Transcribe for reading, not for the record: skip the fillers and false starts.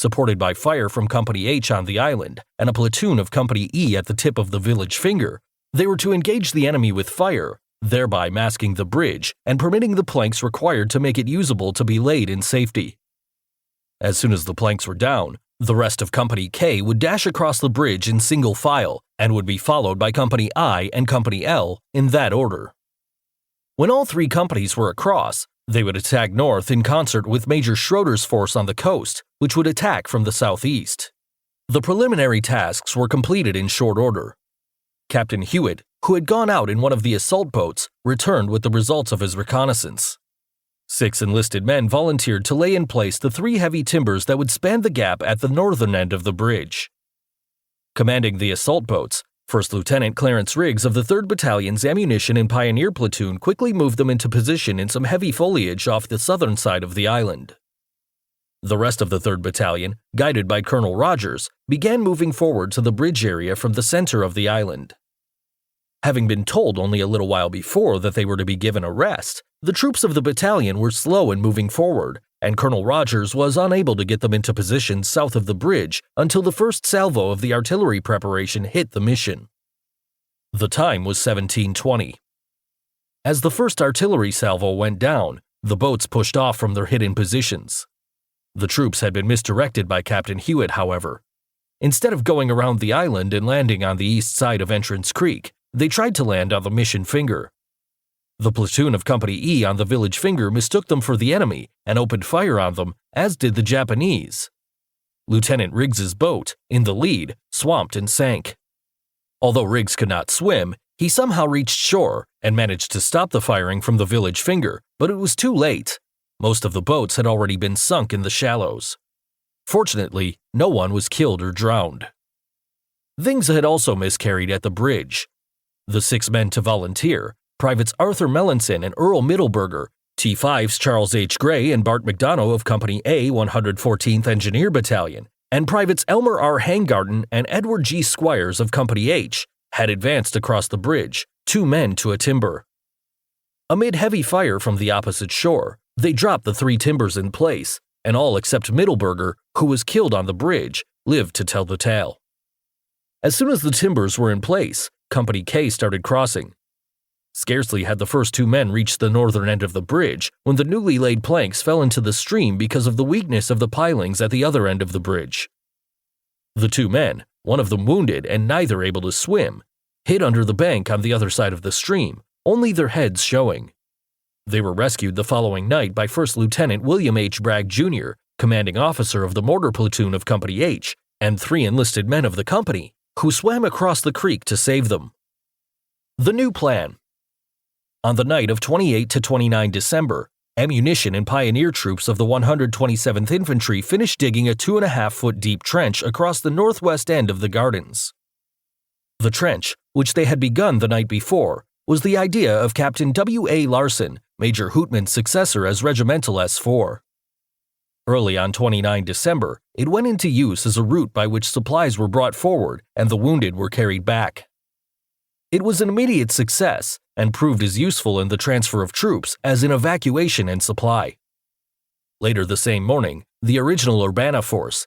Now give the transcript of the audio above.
supported by fire from Company H on the island and a platoon of Company E at the tip of the village finger, they were to engage the enemy with fire, thereby masking the bridge and permitting the planks required to make it usable to be laid in safety. As soon as the planks were down, the rest of Company K would dash across the bridge in single file and would be followed by Company I and Company L in that order. When all three companies were across, they would attack north in concert with Major Schroeder's force on the coast, which would attack from the southeast. The preliminary tasks were completed in short order. Captain Hewitt, who had gone out in one of the assault boats, returned with the results of his reconnaissance. 6 enlisted men volunteered to lay in place the 3 heavy timbers that would span the gap at the northern end of the bridge. Commanding the assault boats, First Lieutenant Clarence Riggs of the 3rd Battalion's Ammunition and Pioneer Platoon quickly moved them into position in some heavy foliage off the southern side of the island. The rest of the 3rd Battalion, guided by Colonel Rogers, began moving forward to the bridge area from the center of the island. Having been told only a little while before that they were to be given a rest, the troops of the battalion were slow in moving forward, and Colonel Rogers was unable to get them into position south of the bridge until the first salvo of the artillery preparation hit the mission. The time was 17:20. As the first artillery salvo went down, the boats pushed off from their hidden positions. The troops had been misdirected by Captain Hewitt, however. Instead of going around the island and landing on the east side of Entrance Creek, they tried to land on the mission finger. The platoon of Company E on the village finger mistook them for the enemy and opened fire on them, as did the Japanese. Lieutenant Riggs's boat, in the lead, swamped and sank. Although Riggs could not swim, he somehow reached shore and managed to stop the firing from the village finger, but it was too late. Most of the boats had already been sunk in the shallows. Fortunately, no one was killed or drowned. Things had also miscarried at the bridge. The 6 men to volunteer, Privates Arthur Melanson and Earl Middleburger, T5's Charles H. Gray and Bart McDonough of Company A 114th Engineer Battalion, and Privates Elmer R. Hangarten and Edward G. Squires of Company H, had advanced across the bridge, 2 men to a timber. Amid heavy fire from the opposite shore, they dropped the 3 timbers in place, and all except Middleburger, who was killed on the bridge, lived to tell the tale. As soon as the timbers were in place, Company K started crossing. Scarcely had the first 2 men reached the northern end of the bridge when the newly laid planks fell into the stream because of the weakness of the pilings at the other end of the bridge. The 2 men, one of them wounded and neither able to swim, hid under the bank on the other side of the stream, only their heads showing. They were rescued the following night by First Lieutenant William H. Bragg, Jr., commanding officer of the mortar platoon of Company H, and 3 enlisted men of the company, who swam across the creek to save them. The new plan. On the night of 28 to 29 December, ammunition and pioneer troops of the 127th Infantry finished digging a 2.5-foot deep trench across the northwest end of the gardens. The trench, which they had begun the night before, was the idea of Captain W. A. Larson, Major Hootman's successor as Regimental S4. Early on 29 December, it went into use as a route by which supplies were brought forward and the wounded were carried back. It was an immediate success and proved as useful in the transfer of troops as in evacuation and supply. Later the same morning, the original Urbana force,